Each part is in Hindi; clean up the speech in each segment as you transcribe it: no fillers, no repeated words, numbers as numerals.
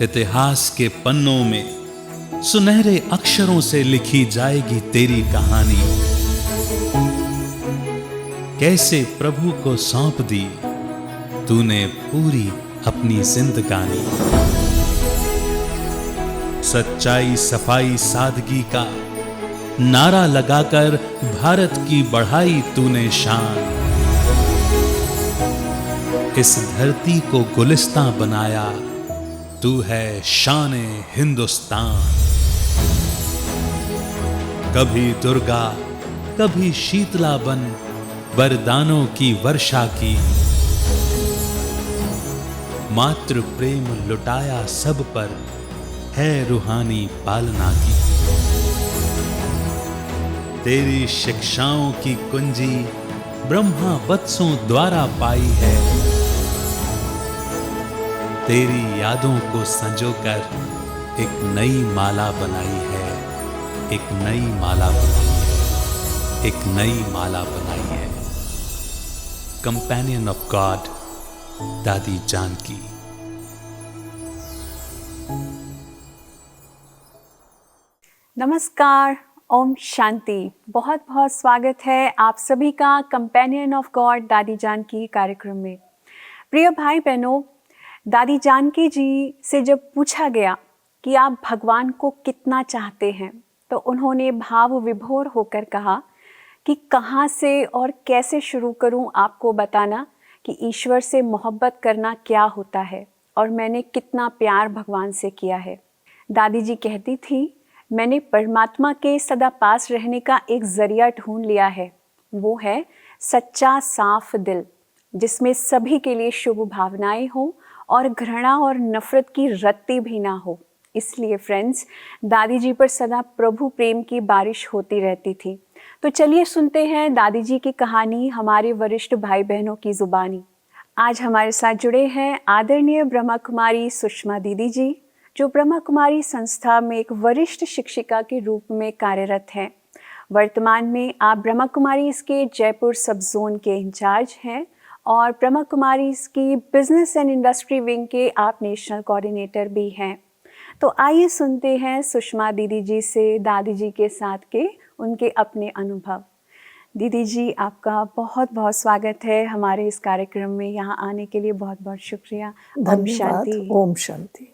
इतिहास के पन्नों में सुनहरे अक्षरों से लिखी जाएगी तेरी कहानी। कैसे प्रभु को सौंप दी तूने पूरी अपनी जिंदगानी। सच्चाई, सफाई, सादगी का नारा लगाकर भारत की बढ़ाई तूने शान। इस धरती को गुलिस्तां बनाया तू है शान-ए हिंदुस्तान। कभी दुर्गा कभी शीतला बन वरदानों की वर्षा की। मातृ प्रेम लुटाया सब पर है रूहानी पालना की। तेरी शिक्षाओं की कुंजी ब्रह्मा वत्सों द्वारा पाई है। तेरी यादों को संजोकर एक नई माला बनाई है। एक नई माला बनाई है। एक नई माला बनाई है। कंपेनियन ऑफ गॉड, दादी जानकी। नमस्कार, ओम शांति। बहुत बहुत स्वागत है आप सभी का कंपेनियन ऑफ गॉड दादी जानकी कार्यक्रम में। प्रिय भाई बहनों, दादी जानकी जी से जब पूछा गया कि आप भगवान को कितना चाहते हैं, तो उन्होंने भाव विभोर होकर कहा कि कहाँ से और कैसे शुरू करूं आपको बताना कि ईश्वर से मोहब्बत करना क्या होता है और मैंने कितना प्यार भगवान से किया है। दादी जी कहती थी, मैंने परमात्मा के सदा पास रहने का एक जरिया ढूंढ लिया है। वो है सच्चा साफ दिल, जिसमें सभी के लिए शुभ भावनाएं हो और घृणा और नफरत की रत्ती भी ना हो। इसलिए फ्रेंड्स, दादी जी पर सदा प्रभु प्रेम की बारिश होती रहती थी। तो चलिए सुनते हैं दादी जी की कहानी हमारे वरिष्ठ भाई बहनों की जुबानी। आज हमारे साथ जुड़े हैं आदरणीय ब्रह्मा कुमारी सुषमा दीदी जी, जो ब्रह्मा कुमारी संस्था में एक वरिष्ठ शिक्षिका के रूप में कार्यरत हैं। वर्तमान में आप ब्रह्मा कुमारी इसके जयपुर सब जोन के इंचार्ज हैं और ब्रह्मा कुमारी इसकी बिजनेस एंड इंडस्ट्री विंग के आप नेशनल कोऑर्डिनेटर भी हैं। तो आइए सुनते हैं सुषमा दीदी जी से दादी जी के साथ के उनके अपने अनुभव। दीदी जी, आपका बहुत बहुत स्वागत है हमारे इस कार्यक्रम में। यहाँ आने के लिए बहुत बहुत शुक्रिया। धन्यवाद। ओम शांति।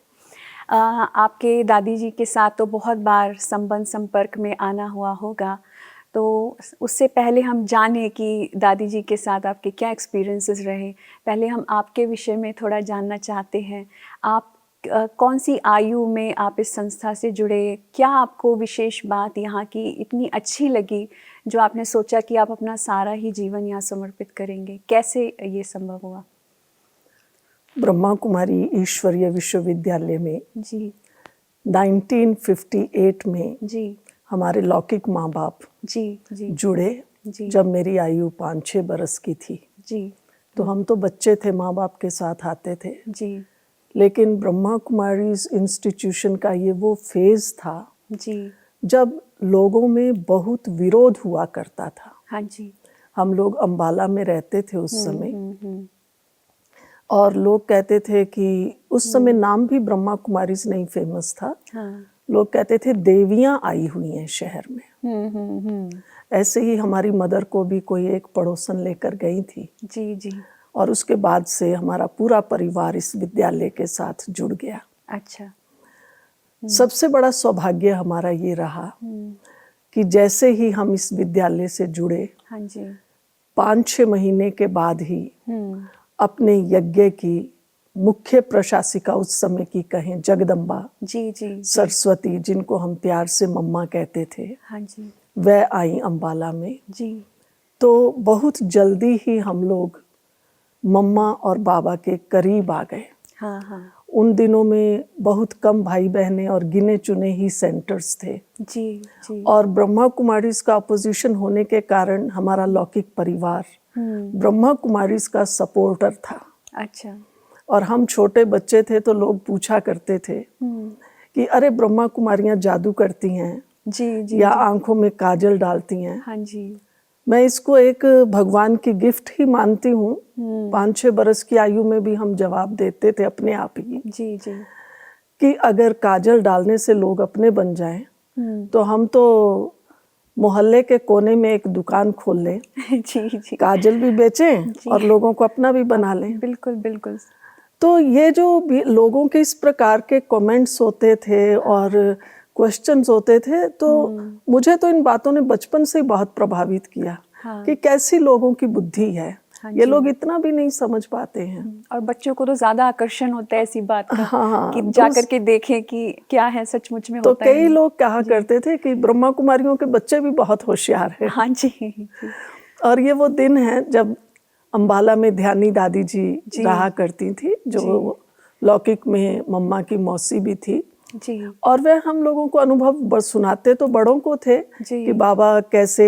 आपके दादी जी के साथ तो बहुत बार संपर्क में आना हुआ होगा, तो उससे पहले हम जाने कि दादी जी के साथ आपके क्या एक्सपीरियंसेस रहे, पहले हम आपके विषय में थोड़ा जानना चाहते हैं। आप कौन सी आयु में आप इस संस्था से जुड़े? क्या आपको विशेष बात यहाँ की इतनी अच्छी लगी जो आपने सोचा कि आप अपना सारा ही जीवन यहाँ समर्पित करेंगे? कैसे ये संभव हुआ? ब्रह्मा कुमारी ईश्वरीय विश्वविद्यालय में जी 1958 में जी हमारे लौकिक माँ बाप जी जी जुड़े। जी। जब मेरी आयु 5-6 बरस की थी जी, तो हम तो बच्चे थे, माँ बाप के साथ आते थे जी। लेकिन ब्रह्मा कुमारी इंस्टीट्यूशन का ये वो फेज था जी जब लोगों में बहुत विरोध हुआ करता था। हाँ जी। हम लोग अंबाला में रहते थे उस समय और लोग कहते थे कि उस समय नाम भी ब्रह्मा कुमारीज नहीं फेमस था। हाँ। लोग कहते थे देवियां आई हुई हैं शहर में। ऐसे ही हमारी मदर को भी कोई एक पड़ोसन लेकर गई थी। जी जी। और उसके बाद से हमारा पूरा परिवार इस विद्यालय के साथ जुड़ गया। अच्छा। सबसे बड़ा सौभाग्य हमारा ये रहा कि जैसे ही हम इस विद्यालय से जुड़े, हाँ जी, 5-6 महीने के बाद ही अपने यज्ञ की मुख्य प्रशासिका, उस समय की कहें जगदम्बा जी जी, सरस्वती, जिनको हम प्यार से मम्मा कहते थे, हाँ जी, वह आई अंबाला में। जी। तो बहुत जल्दी ही हम लोग मम्मा और बाबा के करीब आ गए। हाँ हाँ। उन दिनों में बहुत कम भाई बहनें और गिने चुने ही सेंटर्स थे। जी जी। और ब्रह्मा कुमारीज का अपोजिशन होने के कारण हमारा लौकिक परिवार ब्रह्मा कुमारीज का सपोर्टर था। अच्छा। और हम छोटे बच्चे थे तो लोग पूछा करते थे कि अरे ब्रह्मा कुमारियाँ जादू करती हैं जी जी, या जी। आंखों में काजल डालती हैं। हाँ जी। मैं इसको एक भगवान की गिफ्ट ही मानती हूँ। 5-6 बरस की आयु में भी हम जवाब देते थे अपने आप ही जी जी। कि अगर काजल डालने से लोग अपने बन जाएं तो हम तो मोहल्ले के कोने में एक दुकान खोल लें, जी जी काजल भी बेचें और लोगों को अपना भी बना लें। बिल्कुल बिल्कुल। तो ये जो भी लोगों के इस प्रकार के कमेंट्स होते थे और क्वेश्चंस होते थे, तो मुझे तो इन बातों ने बचपन से ही बहुत प्रभावित किया कि कैसी लोगों की बुद्धि है। ये लोग इतना भी नहीं समझ पाते हैं। और बच्चों को तो ज्यादा आकर्षण होता है इसी बात का कि तो जाकर के देखें कि क्या है सचमुच में तो होता है। कई लोग कहा करते थे कि ब्रह्मा कुमारियों के बच्चे भी बहुत होशियार हैं। हाँ जी। और ये वो दिन है जब अंबाला में ध्यानी दादी जी रहा करती थी, जो लौकिक में मम्मा की मौसी भी थी जी। और वे हम लोगों को अनुभव सुनाते तो बड़ों को थे कि बाबा कैसे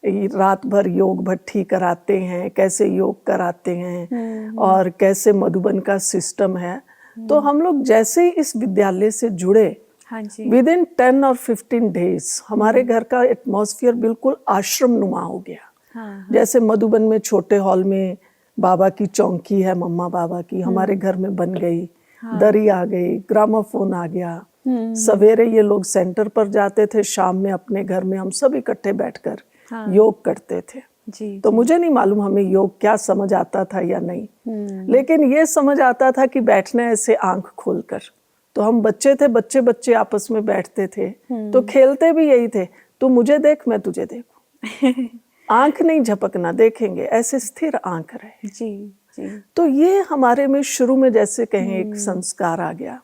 रात भर योग भट्ठी कराते हैं, कैसे योग कराते हैं और कैसे मधुबन का सिस्टम है। तो हम लोग जैसे ही इस विद्यालय से जुड़े, विद इन 10 और 15 डेज हमारे घर का एटमॉस्फेयर बिल्कुल आश्रम नुमा हो गया। जैसे मधुबन में छोटे हॉल में बाबा की चौकी है, मम्मा बाबा की, हमारे घर में बन गई। दरी आ गई, ग्रामोफोन आ गया। सवेरे ये लोग सेंटर पर जाते थे, शाम में अपने घर में हम सब इकट्ठे बैठकर योग करते थे। तो मुझे नहीं मालूम हमें योग क्या समझ आता था या नहीं, लेकिन ये समझ आता था कि बैठना ऐसे आंख खोलकर। तो हम बच्चे थे, बच्चे आपस में बैठते थे तो खेलते भी यही थे, तू मुझे देख मैं तुझे देखूं। आंख नहीं झपकना, देखेंगे ऐसे स्थिर आंख रहे। जी। तो ये हमारे में शुरू में जैसे कहें एक संस्कार आ गया।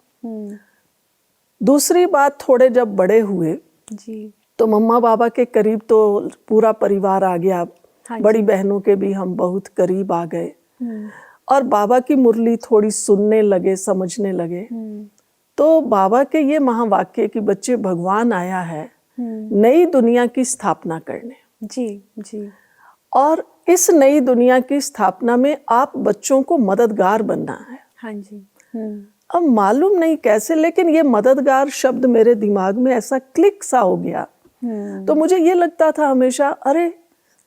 दूसरी बात, थोड़े जब बड़े हुए तो मम्मा बाबा के करीब तो पूरा परिवार आ गया। बड़ी बहनों के भी हम बहुत करीब आ गए और बाबा की मुरली थोड़ी सुनने लगे, समझने लगे। तो बाबा के ये महावाक्य कि बच्चे भगवान आया है नई दुनिया की स्थापना करने। जी। और इस नई दुनिया की स्थापना में आप बच्चों को मददगार बनना है। हाँ जी। अब मालूम नहीं कैसे, लेकिन ये मददगार शब्द मेरे दिमाग में ऐसा क्लिक सा हो गया। तो मुझे ये लगता था हमेशा, अरे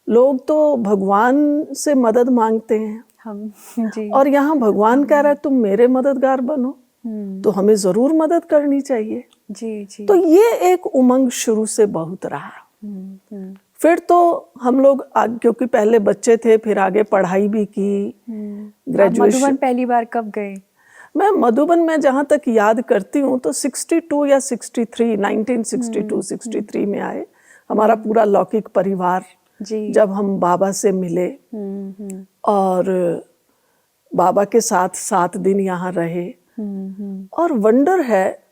लोग तो भगवान से मदद मांगते हैं हम जी। और यहाँ भगवान कह रहा है तुम मेरे मददगार बनो, तो हमें जरूर मदद करनी चाहिए। जी। तो ये एक उमंग शुरू से बहुत रहा। फिर तो हम लोग क्योंकि पहले बच्चे थे, फिर आगे पढ़ाई भी की, ग्रेजुएशन। मधुबन पहली बार कब गए? मैं मधुबन में जहाँ तक याद करती हूँ तो 62 या 63, 1962-63 में आए। हमारा पूरा लौकिक परिवार जब हम बाबा से मिले और बाबा के साथ 7 दिन यहाँ रहे। और वंडर है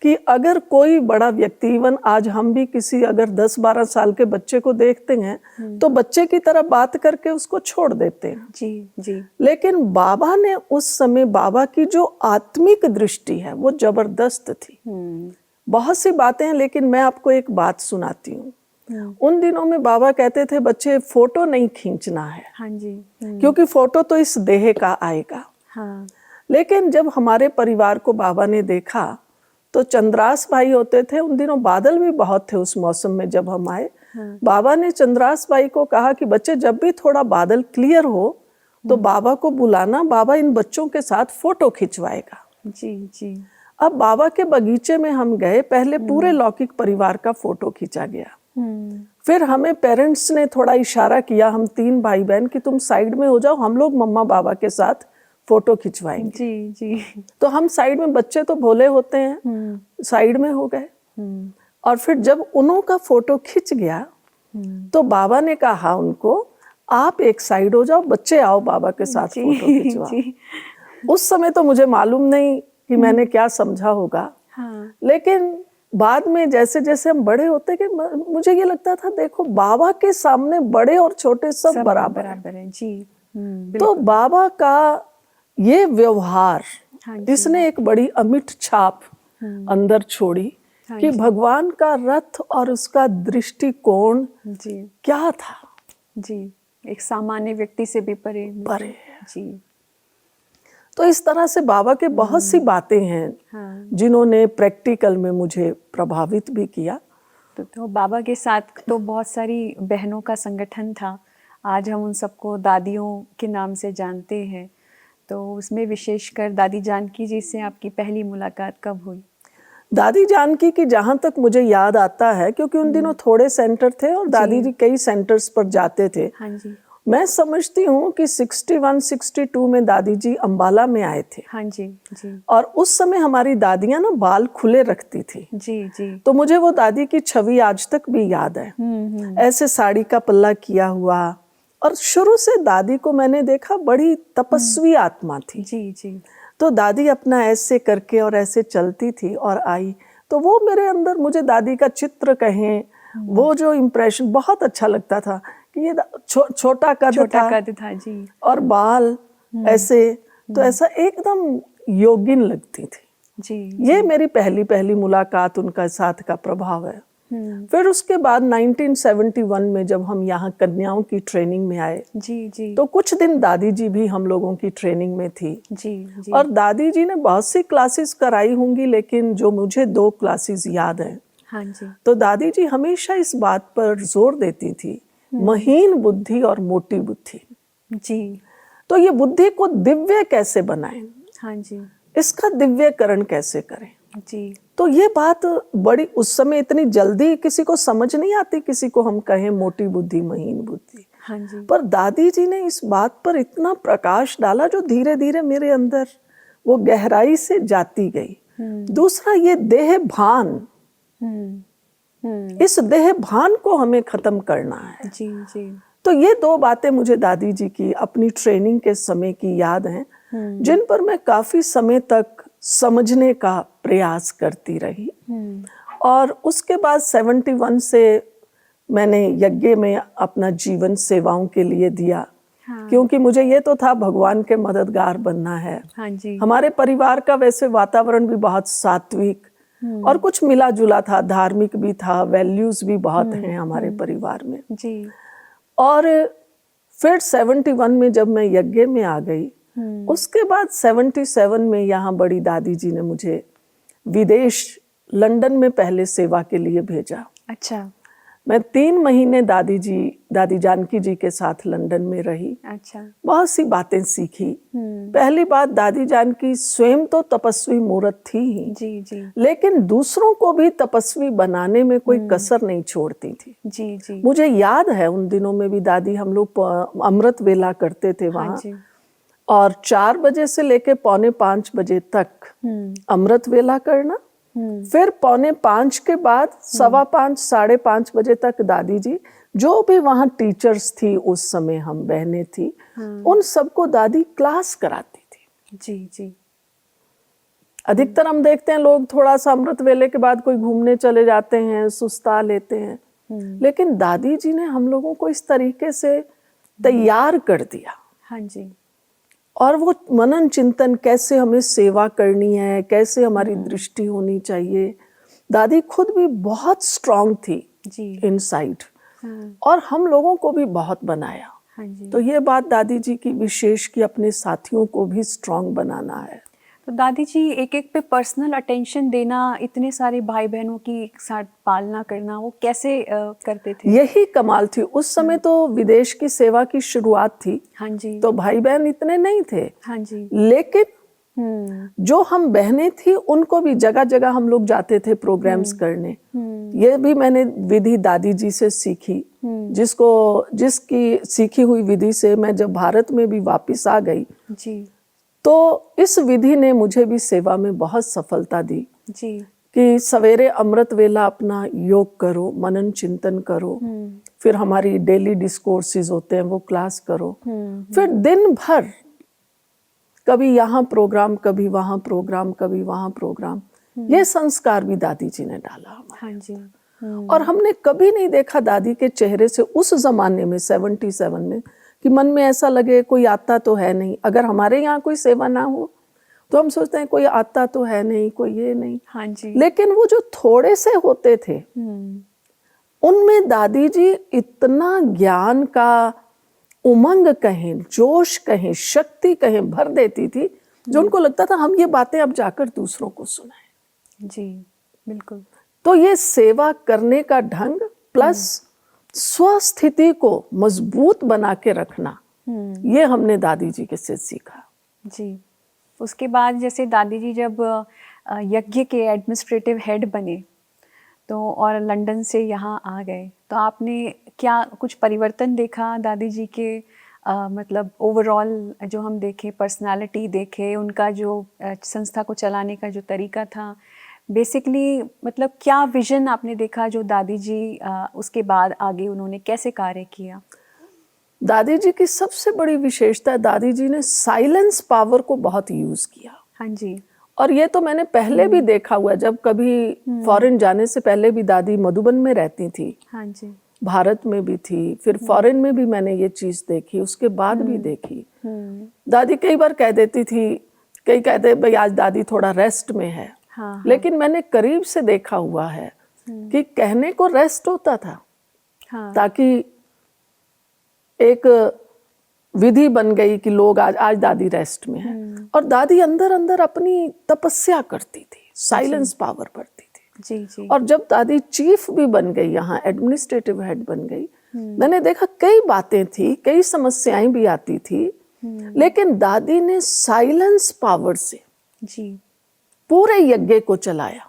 कि अगर कोई बड़ा व्यक्ति, इवन आज हम भी किसी अगर 10-12 साल के बच्चे को देखते हैं तो बच्चे की तरह बात करके उसको छोड़ देते हैं। जी। लेकिन बाबा ने उस समय, बाबा की जो आत्मिक दृष्टि है वो जबरदस्त थी। बहुत सी बातें हैं, लेकिन मैं आपको एक बात सुनाती हूँ। उन दिनों में बाबा कहते थे बच्चे फोटो नहीं खींचना है। हाँ जी। क्योंकि फोटो तो इस देह का आएगा। लेकिन जब हमारे परिवार को बाबा ने देखा तो चंद्रास भाई होते थे, उन दिनों बादल भी बहुत थे उस मौसम में जब हम आए। बाबा ने चंद्रास भाई को कहा कि बच्चे जब भी थोड़ा बादल क्लियर हो तो बाबा को बुलाना, बाबा इन बच्चों के साथ फोटो खिंचवाएगा। जी। अब बाबा के बगीचे में हम गए, पहले पूरे लौकिक परिवार का फोटो खींचा गया। फिर हमें पेरेंट्स ने थोड़ा इशारा किया, हम 3 भाई बहन, कि तुम साइड में हो जाओ, हम लोग मम्मा बाबा के साथ फोटो खिंचवाएंगे। जी। तो हम साइड में, बच्चे तो भोले होते हैं, साइड में हो गए। और फिर जब उन्हों का फोटो खिंच गया तो बाबा ने कहा उनको, आप एक साइड हो जाओ, बच्चे आओ बाबा के साथ फोटो खिंचवाओ। उस समय तो मुझे मालूम नहीं कि मैंने क्या समझा होगा। लेकिन बाद में जैसे जैसे हम बड़े होते गए, मुझे ये लगता था देखो बाबा के सामने बड़े और छोटे सब बराबर हैं। जी। तो बाबा का ये व्यवहार, इसने एक बड़ी अमिट छाप अंदर छोड़ी कि भगवान का रथ और उसका दृष्टिकोण क्या था। जी, एक सामान्य व्यक्ति से भी परे जी। तो इस तरह से बाबा के बहुत सी बातें हैं जिन्होंने प्रैक्टिकल में मुझे प्रभावित भी किया। तो बाबा के साथ तो बहुत सारी बहनों का संगठन था, आज हम उन सबको दादियों के नाम से जानते हैं। तो उसमें विशेषकर दादी जानकी जी से आपकी पहली मुलाकात कब हुई? दादी जानकी की जहाँ तक मुझे याद आता है, क्योंकि उन दिनों थोड़े सेंटर थे और दादी जी कई सेंटर्स पर जाते थे। हाँ जी। मैं समझती हूँ कि 61-62 में दादी जी अंबाला में आए थे। हाँ जी जी। और उस समय हमारी दादियाँ ना बाल खुले रखती थी। जी जी। तो मुझे वो दादी की छवि आज तक भी याद है। ऐसे साड़ी का पल्ला किया हुआ, और शुरू से दादी को मैंने देखा बड़ी तपस्वी आत्मा थी। जी जी। तो दादी अपना ऐसे करके और ऐसे चलती थी और आई, तो वो मेरे अंदर, मुझे दादी का चित्र कहें, वो जो इम्प्रेशन बहुत अच्छा लगता था कि ये छोटा कद था जी, और बाल ऐसे, तो ऐसा एकदम योगिन लगती थी जी। ये मेरी पहली मुलाकात उनका साथ का प्रभाव है। फिर उसके बाद 1971 में जब हम यहाँ कन्याओं की ट्रेनिंग में आए, जी जी, तो कुछ दिन दादी जी भी हम लोगों की ट्रेनिंग में थी। जी जी। और दादी जी ने बहुत सी क्लासेस कराई होंगी, लेकिन जो मुझे 2 क्लासेस याद हैं, हाँ जी। तो दादी जी हमेशा इस बात पर जोर देती थी, महीन बुद्धि और मोटी बुद्धि। जी। तो ये बुद्धि को दिव्य कैसे बनाएं, हाँ जी, इसका दिव्यकरण कैसे करें। जी। तो ये बात बड़ी, उस समय इतनी जल्दी किसी को समझ नहीं आती, किसी को हम कहें मोटी बुद्धि, महीन बुद्धि। हाँ जी। पर दादी जी ने इस बात पर इतना प्रकाश डाला जो धीरे धीरे मेरे अंदर वो गहराई से जाती गई। दूसरा, ये देह भान, इस देह भान को हमें खत्म करना है। जी जी। तो ये 2 बातें मुझे दादी जी की अपनी ट्रेनिंग के समय की याद हैं, जिन पर मैं काफी समय तक समझने का प्रयास करती रही। और उसके बाद 71 से मैंने यज्ञ में अपना जीवन सेवाओं के लिए दिया। हाँ। क्योंकि मुझे ये तो था भगवान के मददगार बनना है। हाँ जी। हमारे परिवार का वैसे वातावरण भी बहुत सात्विक और कुछ मिला जुला था, धार्मिक भी था, वैल्यूज भी बहुत हैं हमारे परिवार में जी। और फिर 71 में जब मैं यज्ञ में आ गई, उसके बाद 77 में यहाँ बड़ी दादी जी ने मुझे विदेश लंदन में पहले सेवा के लिए भेजा। अच्छा। मैं 3 महीने दादी जानकी जी के साथ लंदन में रही। अच्छा। बहुत सी बातें सीखी। पहली बात, दादी जानकी स्वयं तो तपस्वी मूर्त थी ही, जी जी, लेकिन दूसरों को भी तपस्वी बनाने में कोई कसर नहीं छोड़ती थी। जी जी। मुझे याद है उन दिनों में भी दादी, हम लोग अमृत वेला करते थे वहाँ। हाँ, और 4 बजे से लेके 4:45 बजे तक अमृत वेला करना, फिर 4:45 के बाद 5:15 5:30 बजे तक दादी जी, जो भी वहाँ टीचर्स थी उस समय, हम बहनें थी, उन सबको दादी क्लास कराती थी। जी जी। अधिकतर हम देखते हैं लोग थोड़ा सा अमृत वेले के बाद कोई घूमने चले जाते हैं, सुस्ता लेते हैं, लेकिन दादी जी ने हम लोगों को इस तरीके से तैयार कर दिया। हाँ जी। और वो मनन चिंतन, कैसे हमें सेवा करनी है, कैसे हमारी दृष्टि होनी चाहिए। दादी खुद भी बहुत स्ट्रांग थी इनसाइड, और हम लोगों को भी बहुत बनाया। हाँ जी। तो ये बात दादी जी की विशेष, कि अपने साथियों को भी स्ट्रांग बनाना है। तो दादी जी एक एक पे पर्सनल अटेंशन देना, इतने सारे भाई बहनों की एक साथ पालना करना, वो कैसे करते थे? यही कमाल थी। उस समय तो विदेश की सेवा की शुरुआत थी। हाँ जी। तो भाई बहन इतने नहीं थे। हाँ जी। लेकिन जो हम बहनें थी उनको भी जगह जगह हम लोग जाते थे प्रोग्राम्स करने। ये भी मैंने विधि दादी जी से सीखी, जिसकी सीखी हुई विधि से मैं जब भारत में भी वापस आ गई जी, तो इस विधि ने मुझे भी सेवा में बहुत सफलता दी जी। कि सवेरे अमृत वेला अपना योग करो, मनन चिंतन करो, फिर हमारी डेली डिस्कोर्सेज होते हैं वो क्लास करो, फिर दिन भर कभी यहाँ प्रोग्राम, कभी वहाँ प्रोग्राम, कभी वहाँ प्रोग्राम। ये संस्कार भी दादी जी ने डाला हमारे। हाँ जी। और हमने कभी नहीं देखा दादी के चेहरे से उस जमाने में 77 में कि मन में ऐसा लगे कोई आता तो है नहीं। अगर हमारे यहाँ कोई सेवा ना हो तो हम सोचते हैं कोई आता तो है नहीं, कोई ये नहीं। हाँ जी। लेकिन वो जो थोड़े से होते थे उनमें दादी जी इतना ज्ञान का उमंग कहें, जोश कहें, शक्ति कहें भर देती थी, जो उनको लगता था हम ये बातें अब जाकर दूसरों को सुनाएं। जी बिल्कुल। तो ये सेवा करने का ढंग प्लस स्वस्थिति को मजबूत बना के रखना, ये हमने दादी जी के से सीखा। जी। उसके बाद जैसे दादी जी जब यज्ञ के एडमिनिस्ट्रेटिव हेड बने तो और लंदन से यहाँ आ गए, तो आपने क्या कुछ परिवर्तन देखा दादी जी के मतलब ओवरऑल जो हम देखें पर्सनालिटी देखें, उनका जो संस्था को चलाने का जो तरीका था, बेसिकली मतलब क्या विजन आपने देखा जो दादी जी उसके बाद आगे उन्होंने कैसे कार्य किया? दादी जी की सबसे बड़ी विशेषता, दादी जी ने साइलेंस पावर को बहुत यूज किया। हाँ जी। और ये तो मैंने पहले भी देखा हुआ, जब कभी फॉरेन जाने से पहले भी दादी मधुबन में रहती थी। हाँ जी। भारत में भी थी, फिर फॉरेन में भी मैंने ये चीज देखी, उसके बाद भी देखी। दादी कई बार कह देती थी, कई कहते भाई आज दादी थोड़ा रेस्ट में है। हाँ, लेकिन मैंने करीब से देखा हुआ है कि कहने को रेस्ट होता था। हाँ, ताकि एक विधि बन गई कि लोग आज दादी रेस्ट में है, और दादी अंदर अंदर अपनी तपस्या करती थी, साइलेंस पावर बढ़ती थी। जी जी। और जब दादी चीफ भी बन गई, यहाँ एडमिनिस्ट्रेटिव हेड बन गई, मैंने देखा कई बातें थी, कई समस्याएं भी आती थी, लेकिन दादी ने साइलेंस पावर से जी पूरे यज्ञ को चलाया।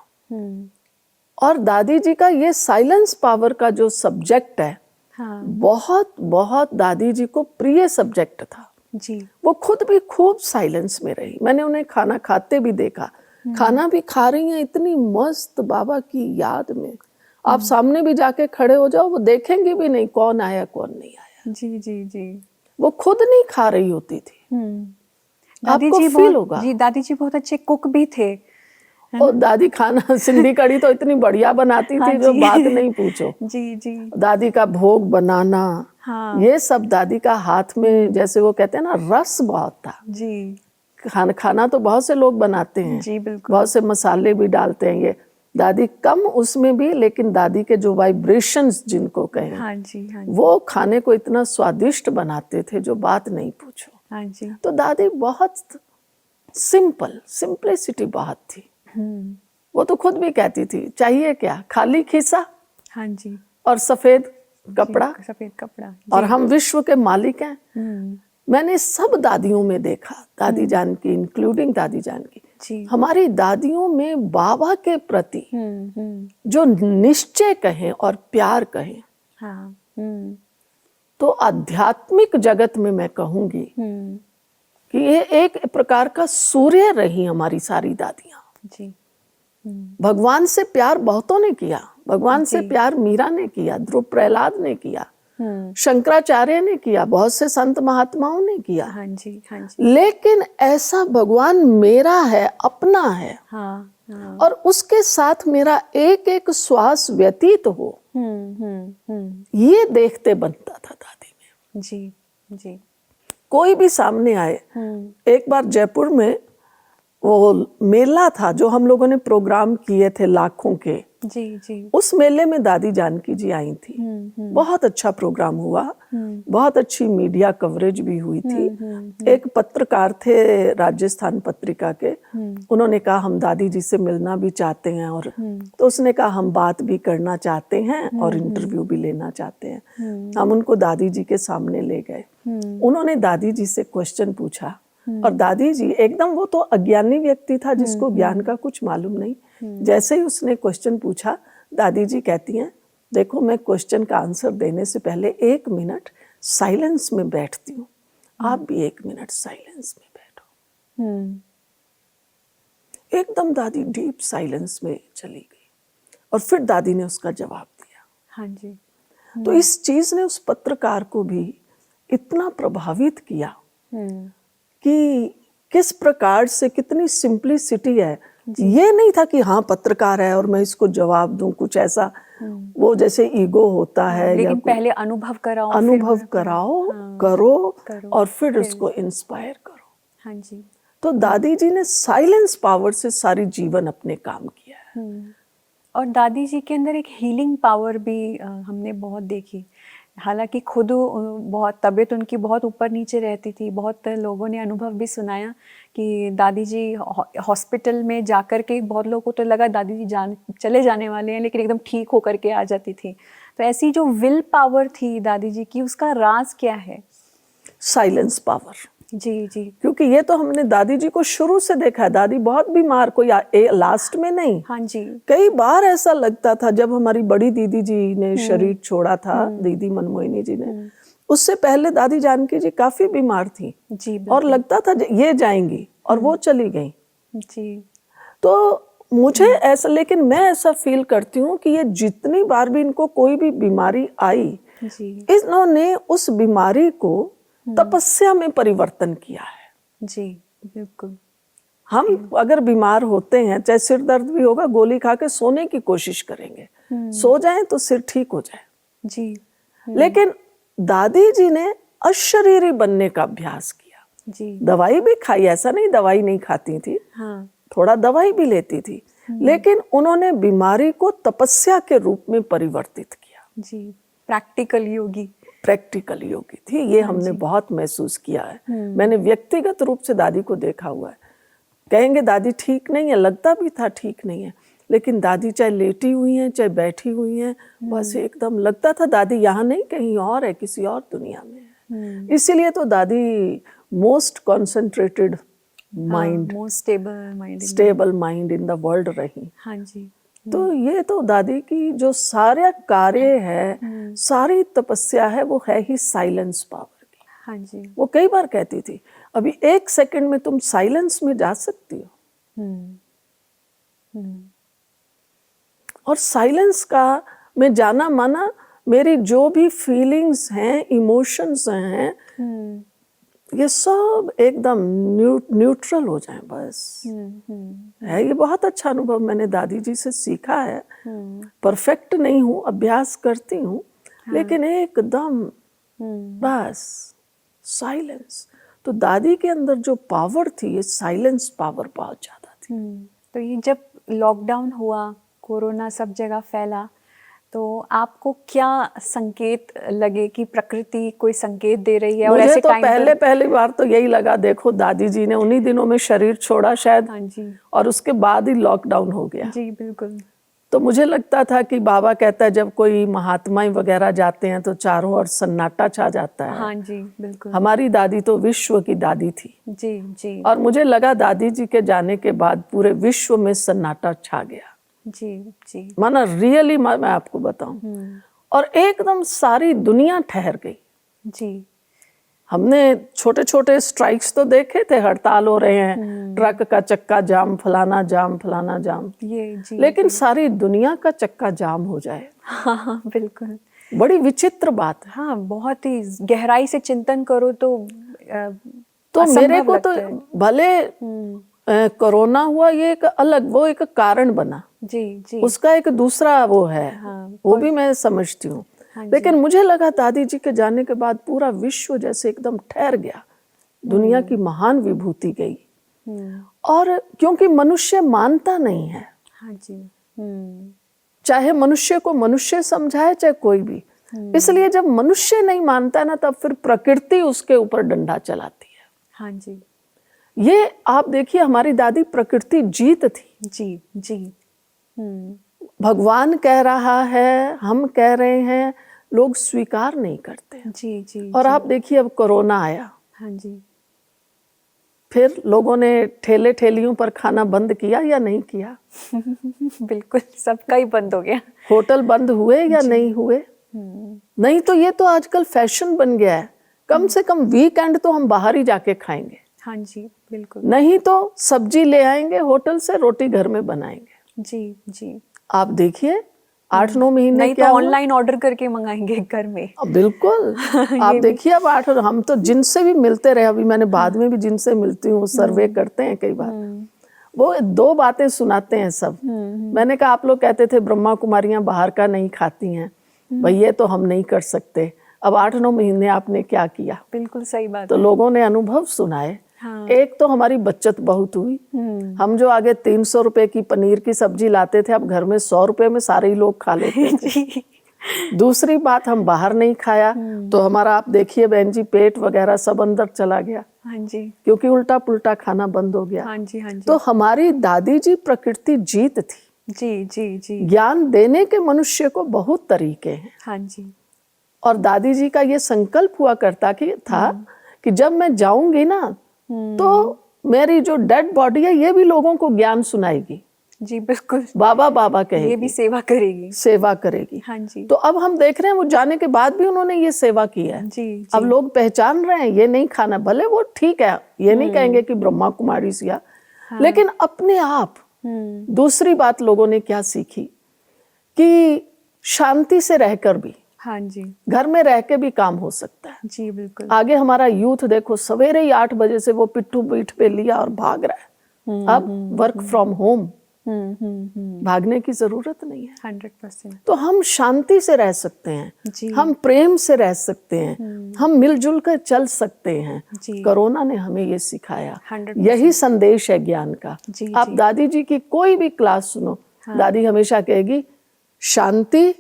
और दादी जी का ये साइलेंस पावर का जो सब्जेक्ट है, हाँ, बहुत बहुत दादी जी को प्रिय सब्जेक्ट था। जी वो खुद भी खूब साइलेंस में रही। मैंने उन्हें खाना खाते भी देखा, खाना भी खा रही हैं इतनी मस्त बाबा की याद में। आप सामने भी जाके खड़े हो जाओ, वो देखेंगे भी नहीं कौन आया कौन नहीं आया। जी जी जी। वो खुद नहीं खा रही होती थी। दादी आपको जी फील होगा। जी, दादी जी बहुत अच्छे कुक भी थे। और दादी खाना सिंधी कढ़ी तो इतनी बढ़िया बनाती हाँ थी, जो जी। बात नहीं पूछो। जी जी। दादी का भोग बनाना, हाँ, ये सब दादी का हाथ में, जैसे वो कहते हैं ना, रस बहुत था। जी खाना तो बहुत से लोग बनाते हैं, जी बिल्कुल। बहुत से मसाले भी डालते हैं, ये दादी कम उसमें भी, लेकिन दादी के जो वाइब्रेशंस जिनको कहें, हाँ जी, हाँ जी, वो खाने को इतना स्वादिष्ट बनाते थे जो बात नहीं पूछो। हाँ जी। तो दादी बहुत सिंप्लिसिटी बहुत थी। वो तो खुद भी कहती थी, चाहिए क्या, खाली खिस्सा हाँ जी। और सफेद कपड़ा, सफेद कपड़ा। और हम विश्व के मालिक हैं। मैंने सब दादियों में देखा, दादी जान की इंक्लूडिंग दादी जान की, जी। हमारी दादियों में बाबा के प्रति जो निश्चय कहें और प्यार कहें, हाँ, तो आध्यात्मिक जगत में मैं कहूंगी कि ये एक प्रकार का सूर्य रही हमारी सारी दादियां। जी भगवान से प्यार बहुतों ने किया, भगवान से प्यार मीरा ने किया, ध्रुव प्रहलाद ने किया, शंकराचार्य ने किया, बहुत से संत महात्माओं ने किया। हाँ जी, हाँ जी। लेकिन ऐसा भगवान मेरा है, अपना है, हाँ, हाँ। और उसके साथ मेरा एक एक श्वास व्यतीत हो, ये देखते बनता था दादी में। जी जी। कोई भी सामने आए, एक बार जयपुर में वो मेला था जो हम लोगों ने प्रोग्राम किए थे लाखों के, जी जी। उस मेले में दादी जानकी जी आई थी। बहुत अच्छा प्रोग्राम हुआ, बहुत अच्छी मीडिया कवरेज भी हुई थी। एक पत्रकार थे राजस्थान पत्रिका के, उन्होंने कहा हम दादी जी से मिलना भी चाहते हैं, और तो उसने कहा हम बात भी करना चाहते हैं और इंटरव्यू भी लेना चाहते हैं। हम उनको दादी जी के सामने ले गए, उन्होंने दादी जी से क्वेश्चन पूछा, और दादी जी एकदम, वो तो अज्ञानी व्यक्ति था जिसको ज्ञान का कुछ मालूम नहीं। जैसे ही उसने क्वेश्चन पूछा, दादी जी कहती हैं, देखो मैं क्वेश्चन का आंसर देने से पहले 1 मिनट साइलेंस में बैठती हूँ, आप भी 1 मिनट साइलेंस में बैठो। एकदम दादी डीप साइलेंस में चली गई, और फिर दादी ने उसका जवाब दिया। हाँ जी। तो इस चीज ने उस पत्रकार को भी इतना प्रभावित किया कि किस प्रकार से, कितनी सिंप्लिसिटी है। ये नहीं था कि हाँ पत्रकार है और मैं इसको जवाब दूं, कुछ ऐसा वो जैसे ईगो होता है, लेकिन या पहले अनुभव कराओ, करो और फिर उसको इंस्पायर करो। हाँ जी। तो दादी जी ने साइलेंस पावर से सारी जीवन अपने काम किया है। और दादी जी के अंदर एक हीलिंग पावर भी हमने बहुत देखी। हालांकि खुद बहुत तबीयत उनकी बहुत ऊपर नीचे रहती थी, बहुत लोगों ने अनुभव भी सुनाया कि दादी जी हॉस्पिटल में जाकर के बहुत लोगों को तो लगा दादी जी चले जाने वाले हैं, लेकिन एकदम ठीक होकर के आ जाती थी। तो ऐसी जो विल पावर थी दादी जी की, उसका राज क्या है? Silence power. जी जी। क्योंकि ये तो हमने दादी जी को शुरू से देखा है, दादी बहुत बीमार, कोई लास्ट में नहीं। हाँ जी। कई बार ऐसा लगता था जब हमारी बड़ी दीदी जी ने शरीर छोड़ा था, दीदी मनमोहिनी जी ने, उससे पहले दादी जानकी जी काफी बीमार थी जी। और लगता था ये जाएंगी, और वो चली गई। जी। तो मुझे ऐसा, लेकिन मैं ऐसा फील करती हूँ कि ये जितनी बार भी इनको कोई भी बीमारी आई, जी इन्होंने उस बीमारी को तपस्या में परिवर्तन किया है। जी बिल्कुल। हम अगर बीमार होते हैं, चाहे सिर दर्द भी होगा, गोली खा के सोने की कोशिश करेंगे, सो जाएं तो सिर ठीक हो जाए। जी। लेकिन दादी जी ने अशरीरी बनने का अभ्यास किया। जी। दवाई भी खाई, ऐसा नहीं दवाई नहीं खाती थी, हाँ। थोड़ा दवाई भी लेती थी, लेकिन उन्होंने बीमारी को तपस्या के रूप में परिवर्तित किया। जी। प्रैक्टिकल योगी। प्रैक्टिकल योगी थी ये, हमने बहुत महसूस किया है। मैंने व्यक्तिगत रूप से दादी को देखा हुआ है। कहेंगे दादी ठीक नहीं है, लगता भी था ठीक नहीं है, लेकिन दादी चाहे लेटी हुई हैं चाहे बैठी हुई हैं, बस एकदम लगता था दादी यहाँ नहीं, कहीं और है, किसी और दुनिया में है। इसीलिए तो दादी most concentrated mind, most stable mind in the world रही। हाँ जी। तो ये तो दादी की जो सारा कार्य है, सारी तपस्या है, वो है ही साइलेंस पावर की। हाँ जी। वो कई बार कहती थी, अभी 1 सेकंड में तुम साइलेंस में जा सकती हो। और साइलेंस का में जाना माना मेरी जो भी फीलिंग्स हैं, इमोशंस हैं, ये सब एकदम न्यूट्रल हो जाएं बस। है ये बहुत अच्छा अनुभव, मैंने दादी जी से सीखा है। परफेक्ट नहीं हूँ, अभ्यास करती हूँ, लेकिन एकदम बस साइलेंस। तो दादी के अंदर जो पावर थी, ये साइलेंस पावर बहुत ज्यादा थी। तो ये जब लॉकडाउन हुआ, कोरोना सब जगह फैला, तो आपको क्या संकेत लगे कि प्रकृति कोई संकेत दे रही है? और मुझे ऐसे तो पहली बार तो यही लगा, देखो दादी जी ने उन्हीं दिनों में शरीर छोड़ा शायद। हाँ जी। और उसके बाद ही लॉकडाउन हो गया। जी बिल्कुल। तो मुझे लगता था कि बाबा कहता है जब कोई महात्मा वगैरह जाते हैं तो चारों ओर सन्नाटा छा जाता है। हाँ जी बिल्कुल। हमारी दादी तो विश्व की दादी थी। जी जी। और मुझे लगा दादी जी के जाने के बाद पूरे विश्व में सन्नाटा छा गया। जी जी। माना रियली, मैं आपको बताऊं, और एकदम सारी दुनिया ठहर गई। जी। हमने छोटे छोटे स्ट्राइक्स तो देखे थे, हड़ताल हो रहे हैं, ट्रक का चक्का जाम, फलाना जाम, फलाना जाम, ये जी। लेकिन सारी दुनिया का चक्का जाम हो जाए, हाँ बिल्कुल, बड़ी विचित्र बात है। हाँ, बहुत ही गहराई से चिंतन करो तो मेरे को तो भले कोरोना हुआ, ये एक अलग, वो एक कारण बना, जी जी, उसका एक दूसरा वो है, हाँ, वो भी मैं समझती हूँ। हाँ, लेकिन मुझे लगा दादी जी के जाने के बाद पूरा विश्व जैसे एकदम ठहर गया, दुनिया की महान विभूति गई। और क्योंकि मनुष्य मानता नहीं है, हाँ जी, चाहे मनुष्य को मनुष्य समझाए चाहे कोई भी, इसलिए जब मनुष्य नहीं मानता ना, तब फिर प्रकृति उसके ऊपर डंडा चलाती है। हाँ जी, ये आप देखिए, हमारी दादी प्रकृति जीत थी। जी जी। भगवान कह रहा है, हम कह रहे हैं, लोग स्वीकार नहीं करते। जी जी। और आप देखिए अब कोरोना आया, हाँ जी, फिर लोगों ने ठेले ठेलियों पर खाना बंद किया या नहीं किया? बिल्कुल, सबका ही बंद हो गया। होटल बंद हुए या नहीं हुए? नहीं तो ये तो आजकल फैशन बन गया है, कम से कम वीकेंड तो हम बाहर ही जाके खाएंगे। हाँ जी बिल्कुल। नहीं तो सब्जी ले आएंगे होटल से, रोटी घर में बनाएंगे। जी जी। आप देखिए 8-9 महीने नहीं क्या तो ऑनलाइन ऑर्डर करके मंगाएंगे घर में। बिल्कुल। आप देखिए अब हम तो जिनसे भी मिलते रहे, अभी मैंने बाद में भी जिनसे मिलती हूँ, सर्वे करते हैं कई बार, वो 2 बातें सुनाते हैं सब। मैंने कहा आप लोग कहते थे ब्रह्मा कुमारियां बाहर का नहीं खाती हैं, भाई ये तो हम नहीं कर सकते। अब 8-9 महीने आपने क्या किया? बिल्कुल सही बात। तो लोगों ने अनुभव सुनाए। हाँ। एक तो हमारी बचत बहुत हुई। हम जो आगे 300 रुपए की पनीर की सब्जी लाते थे, अब घर में 100 रुपए में सारे ही लोग खा लेते थे। दूसरी बात, हम बाहर नहीं खाया तो हमारा, आप देखिए बहन जी, पेट वगैरह सब अंदर चला गया। हाँ जी, क्योंकि उल्टा पुल्टा खाना बंद हो गया। हाँ जी, हाँ जी। तो हमारी दादी जी प्रकृति जीत थी। जी जी जी। ज्ञान देने के मनुष्य को बहुत तरीके हैं। हाँ जी। और दादी जी का ये संकल्प हुआ करता था कि जब मैं जाऊंगी ना तो मेरी जो डेड बॉडी है ये भी लोगों को ज्ञान सुनाएगी। जी बिल्कुल, बाबा बाबा कहेगी, ये भी सेवा करेगी, सेवा करेगी। हाँ जी। तो अब हम देख रहे हैं वो जाने के बाद भी उन्होंने ये सेवा की है। जी, जी। अब लोग पहचान रहे हैं ये नहीं खाना, भले वो ठीक है, ये नहीं कहेंगे कि ब्रह्मा कुमारी सिया, लेकिन अपने आप। दूसरी बात लोगों ने क्या सीखी कि शांति से रहकर भी, हाँ जी, घर में रह के भी काम हो सकता है। जी बिल्कुल। आगे हमारा यूथ देखो, सवेरे ही 8 बजे से वो पिट्ठू पीठ पे लिया और भाग रहा है। अब वर्क फ्रॉम होम, भागने की जरूरत नहीं है। 100%। तो हम शांति से रह सकते हैं, जी। हम प्रेम से रह सकते हैं, हम मिलजुल कर चल सकते हैं। जी। कोरोना ने हमें ये सिखाया, 100%। यही संदेश है ज्ञान का। जी, आप जी। दादी जी की कोई भी क्लास सुनो, दादी हमेशा कहेगी शांति,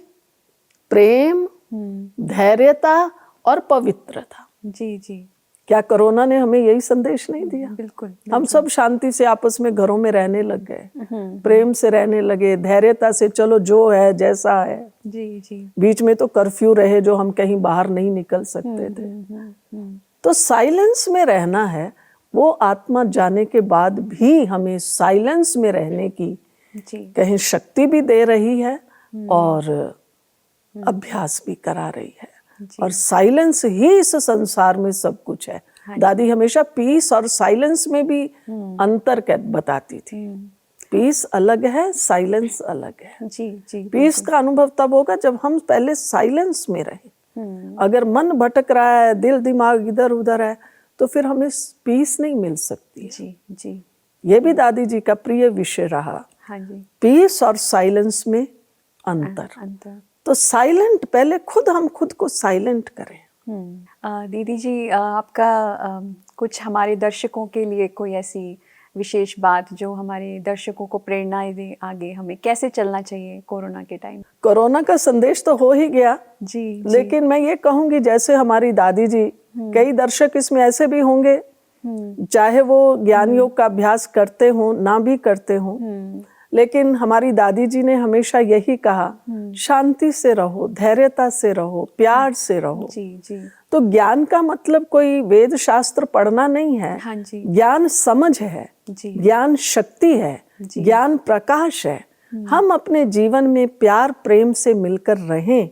प्रेम, धैर्यता और पवित्रता। जी जी, क्या कोरोना ने हमें यही संदेश नहीं दिया? बिल्कुल। हम सब शांति से आपस में घरों में रहने लग गए, प्रेम से रहने लगे, धैर्यता से, चलो जो है जैसा है। जी जी, बीच में तो कर्फ्यू रहे जो हम कहीं बाहर नहीं निकल सकते थे। तो साइलेंस में रहना है। वो आत्मा जाने के बाद भी हमें साइलेंस में रहने की जी, कहीं शक्ति भी दे रही है और अभ्यास भी करा रही है। और साइलेंस ही इस संसार में सब कुछ है। दादी हमेशा पीस और साइलेंस में भी अंतर बताती थी। पीस अलग है, साइलेंस अलग है। जी जी, पीस का अनुभव तब होगा जब हम पहले साइलेंस में रहें। अगर मन भटक रहा है, दिल दिमाग इधर उधर है, तो फिर हमें पीस नहीं मिल सकती। जी जी, ये भी दादी जी का प्रिय विषय रहा, हाँ जी, पीस और साइलेंस में अंतर। अंतर। तो साइलेंट, पहले हम खुद को साइलेंट करें। दीदी जी, आपका कुछ हमारे दर्शकों के लिए कोई ऐसी विशेष बात जो हमारे दर्शकों को प्रेरणा दे, आगे हमें कैसे चलना चाहिए कोरोना के टाइम? कोरोना का संदेश तो हो ही गया जी, लेकिन मैं ये कहूंगी जैसे हमारी दादी जी, कई दर्शक इसमें ऐसे भी होंगे चाहे वो ज्ञान योग का अभ्यास करते हों ना भी करते हों, लेकिन हमारी दादी जी ने हमेशा यही कहा, शांति से रहो, धैर्यता से रहो, प्यार से रहो। जी जी, तो ज्ञान का मतलब कोई वेद शास्त्र पढ़ना नहीं है। हाँ जी, ज्ञान समझ है, जी, ज्ञान शक्ति है, ज्ञान प्रकाश है। हम अपने जीवन में प्यार प्रेम से मिलकर रहें,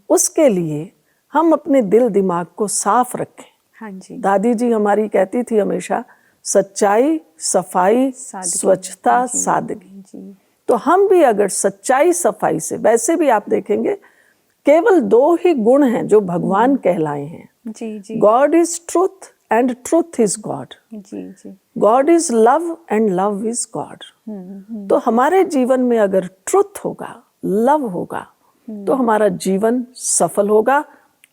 उसके लिए हम अपने दिल दिमाग को साफ रखें। हाँ जी, दादी जी हमारी कहती थी हमेशा, सच्चाई, सफाई, स्वच्छता, सादगी। जी, तो हम भी अगर सच्चाई सफाई से, वैसे भी आप देखेंगे केवल 2 ही गुण हैं जो भगवान कहलाए हैं। जी जी, God is truth and truth is God. जी जी, God is love and love is God. तो हमारे जीवन में अगर ट्रुथ होगा, लव होगा, तो हमारा जीवन सफल होगा।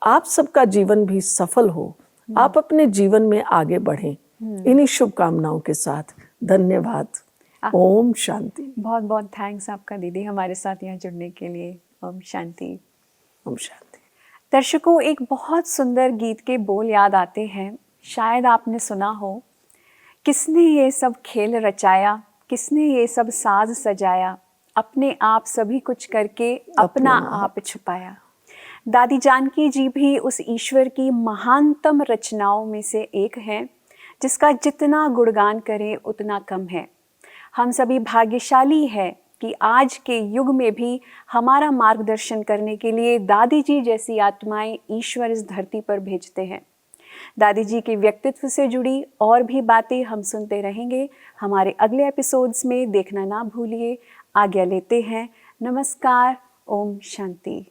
आप सबका जीवन भी सफल हो, आप अपने जीवन में आगे बढ़ें। इन्हीं शुभकामनाओं के साथ धन्यवाद। ओम शांति। बहुत बहुत थैंक्स आपका दीदी हमारे साथ यहाँ जुड़ने के लिए। ओम शांति। ओम शांति। दर्शकों, एक बहुत सुंदर गीत के बोल याद आते हैं, शायद आपने सुना हो। किसने ये सब खेल रचाया, किसने ये सब साज सजाया, अपने आप सभी कुछ करके अपना आप छुपाया। दादी जानकी जी भी उस ईश्वर की महानतम रचनाओं में से एक हैं, जिसका जितना गुणगान करें उतना कम है। हम सभी भाग्यशाली हैं कि आज के युग में भी हमारा मार्गदर्शन करने के लिए दादी जी जैसी आत्माएं ईश्वर इस धरती पर भेजते हैं। दादी जी के व्यक्तित्व से जुड़ी और भी बातें हम सुनते रहेंगे। हमारे अगले एपिसोड्स में देखना ना भूलिए। आज्ञा लेते हैं। नमस्कार। ओम शांति।